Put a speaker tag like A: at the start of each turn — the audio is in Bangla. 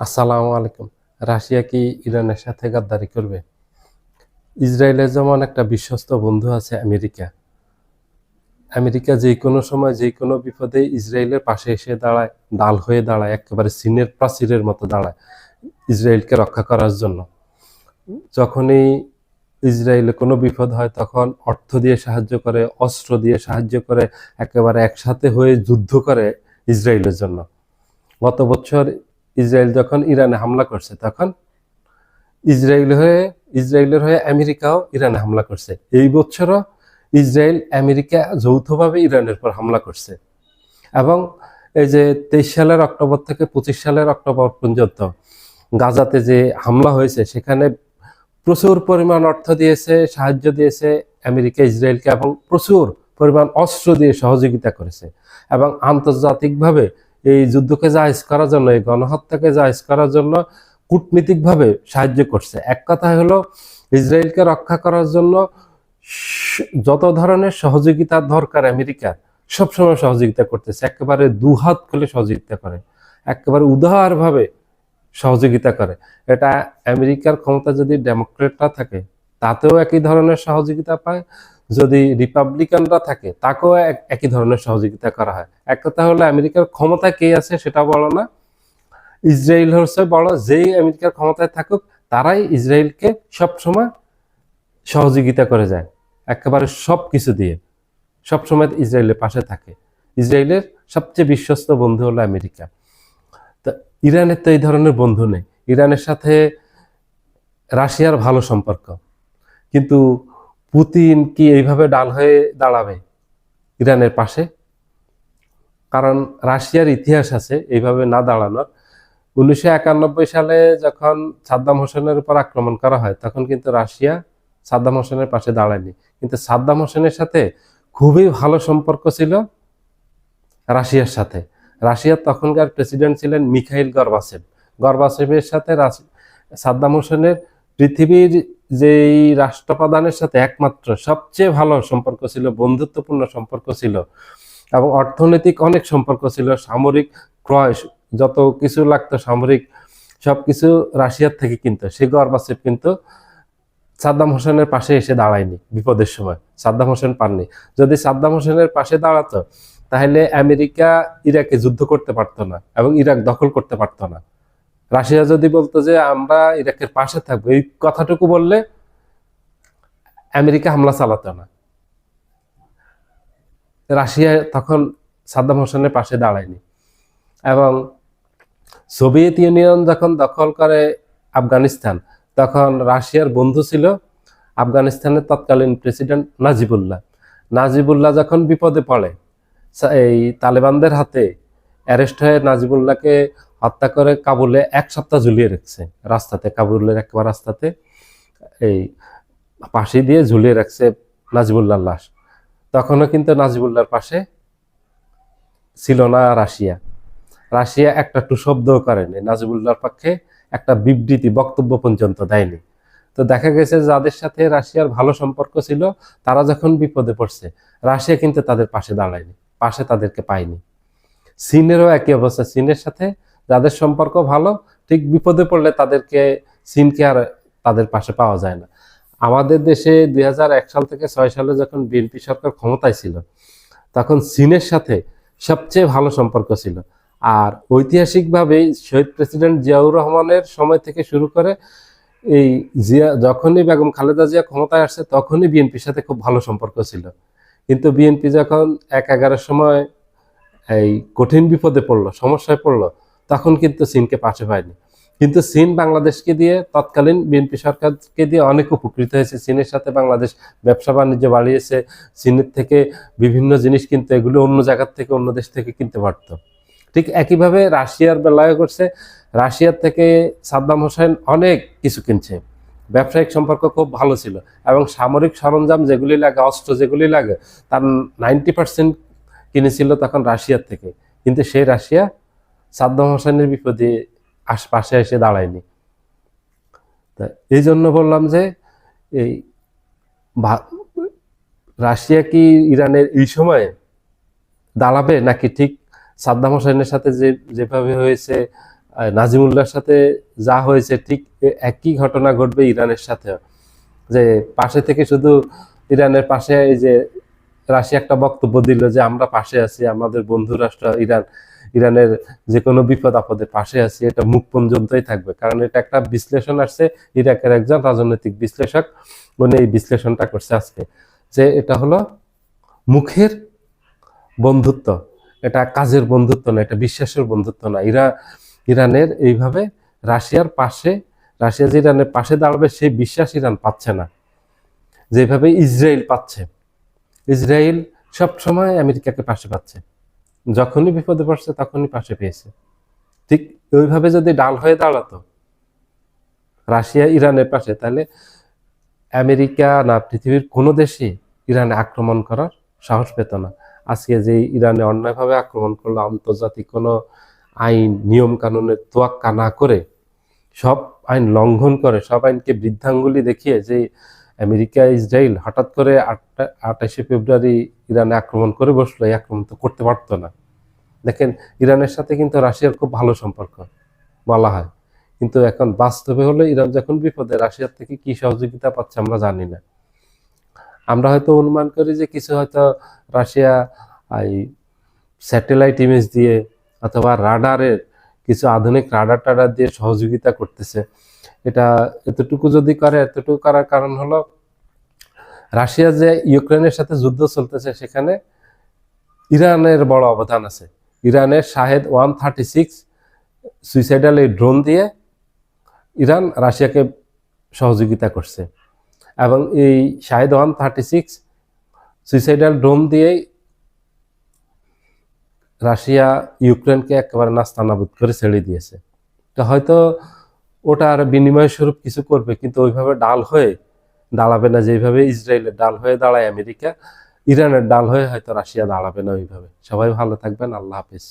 A: আসসালামু আলাইকুম। রাশিয়া কি ইরানের সাথে গাদ্দারি করবে? ইসরায়েলের যেমন একটা বিশ্বস্ত বন্ধু আছে আমেরিকা। আমেরিকা যে কোনো সময় যে কোনো বিপদে ইসরায়েলের পাশে এসে দাঁড়ায়, ঢাল হয়ে দাঁড়ায়, একেবারে সিনের প্রাচীরের মতো দাঁড়ায় ইসরায়েলকে রক্ষা করার জন্য। যখনই ইসরায়েলে কোনো বিপদ হয় তখন অর্থ দিয়ে সাহায্য করে, অস্ত্র দিয়ে সাহায্য করে, একেবারে একসাথে হয়ে যুদ্ধ করে ইসরায়েলের জন্য। গত বছর ইসরায়েল যখন ইরানে হামলা করছে তখন ইসরায়েল হয়ে ইসরায়েলের হয়ে আমেরিকাও ইরানে হামলা করছে। এই বছরও ইসরায়েল আমেরিকা যৌথভাবে ইরানের উপর হামলা করছে। এবং এই যে 23 সালের অক্টোবর থেকে 25 সালের অক্টোবর পর্যন্ত গাজাতে যে হামলা হয়েছে সেখানে প্রচুর পরিমাণ অর্থ দিয়েছে, সাহায্য দিয়েছে আমেরিকা ইসরায়েলকে, এবং প্রচুর পরিমাণ অস্ত্র দিয়ে সহযোগিতা করেছে। এবং আন্তর্জাতিকভাবে এই যুদ্ধকে জায়েজ করার জন্য, এই গণহত্যাকে জায়েজ করার জন্য কূটনীতিকভাবে সাহায্য করছে। এক কথা হলো, ইসরায়েলকে রক্ষা করার জন্য যত ধরনের সহযোগিতার দরকার আমেরিকার, সবসময় সহযোগিতা করতেছে, একেবারে দুহাত খুলে সহযোগিতা করে, একেবারে উদারভাবে সহযোগিতা করে। এটা আমেরিকার ক্ষমতা যদি ডেমোক্রেটরা থাকে তাতেও একই ধরনের সহযোগিতা পায়, যদি রিপাবলিকানরা থাকে তাকেও একই ধরনের সহযোগিতা করা হয়। এক কথা হলো, আমেরিকার ক্ষমতা কে আছে সেটা বলো না, ইসরায়েল হচ্ছে বড়। যেই আমেরিকার ক্ষমতায় থাকুক তারাই ইসরায়েলকে সবসময় সহযোগিতা করে যায়, একেবারে সব কিছু দিয়ে সবসময় ইসরায়েলের পাশে থাকে। ইসরায়েলের সবচেয়ে বিশ্বস্ত বন্ধু হলো আমেরিকা। তা ইরানের তো এই ধরনের বন্ধু নেই। ইরানের সাথে রাশিয়ার ভালো সম্পর্ক, কিন্তু পুতিন কি এইভাবে ডাল হয়ে দাঁড়াবে ইরানের পাশে? কারণ রাশিয়ার ইতিহাস আছে এইভাবে না দাঁড়ানোর। 1991 সালে যখন সাদ্দাম হোসেনের উপর আক্রমণ করা হয় তখন কিন্তু রাশিয়া সাদ্দাম হোসেনের পাশে দাঁড়ায়নি, কিন্তু সাদ্দাম হোসেনের সাথে খুবই ভালো সম্পর্ক ছিল রাশিয়ার সাথে। রাশিয়ার তখনকার প্রেসিডেন্ট ছিলেন মিখাইল গর্বাচেভ। গর্বাচেভের সাথে সাদ্দাম হোসেনের পৃথিবীর যেই রাষ্ট্রপ্রধানের সাথে একমাত্র সবচেয়ে ভালো সম্পর্ক ছিল, বন্ধুত্বপূর্ণ সম্পর্ক ছিল, এবং অর্থনৈতিক অনেক সম্পর্ক ছিল। সামরিক ক্রয়, যত কিছু লাগতো সামরিক, সবকিছু রাশিয়ার থেকে কিনতো। সেই গর্বাচেভ কিন্তু সাদ্দাম হোসেনের পাশে এসে দাঁড়ায়নি বিপদের সময়, সাদ্দাম হোসেন পাননি। যদি সাদ্দাম হোসেনের পাশে দাঁড়াতো তাহলে আমেরিকা ইরাকে যুদ্ধ করতে পারতো না এবং ইরাক দখল করতে পারতো না। রাশিয়া যদি বলতো যে আমরা ইরাকের পাশে থাকবো, এই কথাটুকু বললে আমেরিকা হামলা চালাতো না। রাশিয়া তখন সাদ্দাম হোসেনের পাশে দাঁড়ায়নি। এবং সোভিয়েত ইউনিয়ন যখন দখল করে আফগানিস্তান, তখন রাশিয়ার বন্ধু ছিল আফগানিস্তানের তৎকালীন প্রেসিডেন্ট নাজিবুল্লাহ। নাজিবুল্লাহ যখন বিপদে পড়ে, এই তালেবানদের হাতে অ্যারেস্ট হয়ে নাজিবুল্লাহকে হত্যা করে কাবুলে 1 সপ্তাহ ঝুলিয়ে রেখেছে রাস্তাতে, কাবুলের একবার রাস্তাতে এই ফাঁসি দিয়ে ঝুলিয়ে রাখছে নাজিবুল্লাহর লাশ। তখনও কিন্তু নাজিবুল্লাহর পাশে ছিল না রাশিয়া। রাশিয়া একটা টু শব্দও করেনি, নাজিবুল্লাহর পক্ষে একটা বিবৃতি, বক্তব্য পর্যন্ত দেয়নি। তো দেখা গেছে যাদের সাথে রাশিয়ার ভালো সম্পর্ক ছিল তারা যখন বিপদে পড়ছে রাশিয়া কিন্তু তাদের পাশে দাঁড়ায়নি, পাশে তাদেরকে পায়নি। চীনেরও একই অবস্থা। চীনের সাথে যাদের সম্পর্ক ভালো, ঠিক বিপদে পড়লে তাদেরকে, চীনকে আর তাদের পাশে পাওয়া যায় না। আমাদের দেশে 2001 সাল থেকে 6 সালে যখন বিএনপি সরকার ক্ষমতায় ছিল তখন চীনের সাথে সবচেয়ে ভালো সম্পর্ক ছিল। আর ঐতিহাসিকভাবে শহীদ প্রেসিডেন্ট জিয়াউর রহমানের সময় থেকে শুরু করে এই যখনই বেগম খালেদা জিয়া ক্ষমতায় আসছে তখনই বিএনপির সাথে খুব ভালো সম্পর্ক ছিল। কিন্তু বিএনপি যখন 1/11 সময় এই কঠিন বিপদে পড়লো, সমস্যায় পড়লো, তখন কিন্তু চীনকে পাশে পায়নি। কিন্তু চীন বাংলাদেশকে দিয়ে, তৎকালীন বিএনপি সরকারকে দিয়ে অনেক উপকৃত হয়েছে। চীনের সাথে বাংলাদেশ ব্যবসা বাণিজ্য বাড়িয়েছে। চীনের থেকে বিভিন্ন জিনিস কিনতে, এগুলো অন্য জায়গার থেকে, অন্য দেশ থেকে কিনতে পারতো। ঠিক একইভাবে রাশিয়ার বেলায় করছে। রাশিয়ার থেকে সাদ্দাম হোসেন অনেক কিছু কিনছে, ব্যবসায়িক সম্পর্ক খুব ভালো ছিল, এবং সামরিক সরঞ্জাম যেগুলি লাগে, অস্ত্র যেগুলি লাগে, তার 90% কিনেছিল তখন রাশিয়ার থেকে। কিন্তু সেই রাশিয়া সাদ্দাম হোসেনের বিপদে আশপাশে এসে দাঁড়ায়নি। তা এই জন্য বললাম যে এই রাশিয়া কি ইরানের এই সময়ে দাঁড়াবে, নাকি ঠিক সাদ্দাম হোসেনের সাথে যেভাবে হয়েছে নাজিমুল্লাহর সাথে যা হয়েছে ঠিক একই ঘটনা ঘটবে ইরানের সাথে, যে পাশে থেকে শুধু ইরানের পাশে এই যে রাশিয়া একটা বক্তব্য দিল যে আমরা পাশে আছি, আমাদের বন্ধু রাষ্ট্র ইরান, ইরানের যে কোনো বিপদ আপদে পাশে আছি, এটা মুখ পর্যন্তই থাকবে। কারণ এটা একটা বিশ্লেষণ আসছে ইরাকের একজন রাজনৈতিক বিশ্লেষক, উনি এই বিশ্লেষণটা করছে আজকে, যে এটা হলো মুখের বন্ধুত্ব, এটা কাজের বন্ধুত্ব না, এটা বিশ্বাসের বন্ধুত্ব না। ইরানের এইভাবে রাশিয়ার পাশে, রাশিয়া যে ইরানের পাশে দাঁড়াবে সেই বিশ্বাস ইরান পাচ্ছে না, যেভাবে ইসরায়েল পাচ্ছে। ইসরায়েল সবসময় আমেরিকাকে পাশে পাচ্ছে, যখনই বিপদে পড়ছে তখনই পাশে পেয়েছে। ঠিক ওইভাবে যদি ডাল হয়ে দাঁড়াতো রাশিয়া ইরানের পাশে, তাহলে আমেরিকা না পৃথিবীর কোনো দেশই ইরানে আক্রমণ করার সাহস পেত না। আজকে যে ইরানে অন্যায়ভাবে আক্রমণ করলো, আন্তর্জাতিক কোনো আইন নিয়ম কানুনের তোয়াক্কা না করে, সব আইন লঙ্ঘন করে, সব আইনকে বৃদ্ধাঙ্গুলি দেখিয়ে যে আমেরিকা ইসরায়েল হঠাৎ করে 28শে ফেব্রুয়ারি ইরানে আক্রমণ করে বসলো, এই আক্রমণ তো করতে পারতো না। দেখেন, ইরানের সাথে কিন্তু রাশিয়ার খুব ভালো সম্পর্ক বলা হয়, কিন্তু এখন বাস্তবে হলো ইরান যখন বিপদে, রাশিয়ার থেকে কি সহযোগিতা পাচ্ছে আমরা জানি না। আমরা হয়তো অনুমান করি যে কিছু হয়তো রাশিয়া এই স্যাটেলাইট ইমেজ দিয়ে অথবা রাডারের কিছু আধুনিক রাডার টাডার দিয়ে সহযোগিতা করতেছে। এটা এতটুকু যদি করে, এতটুকু করার কারণ হলো রাশিয়া যে ইউক্রেনের সাথে যুদ্ধ চলতেছে সেখানে ইরানের বড় অবদান আছে। ইরানের শাহেদ 136 সুইসাইডাল এই ড্রোন দিয়ে ইরান রাশিয়াকে সহযোগিতা করছে, এবং এই শাহেদ 136 সুইসাইডাল ড্রোন দিয়েই রাশিয়া ইউক্রেনকে একেবারে নাস্তানাবুদ করে ছেড়ে দিয়েছে। তো হয়তো ওটা আর বিনিময় স্বরূপ কিছু করবে, কিন্তু ওইভাবে ডাল হয়ে দাঁড়াবে না যেভাবে ইসরায়েলের ডাল হয়ে দাঁড়ায় আমেরিকা, ইরানের ডাল হয়ে হয়তো রাশিয়া দাঁড়াবে না ওইভাবে। সবাই ভালো থাকবেন, আল্লাহ হাফিজ।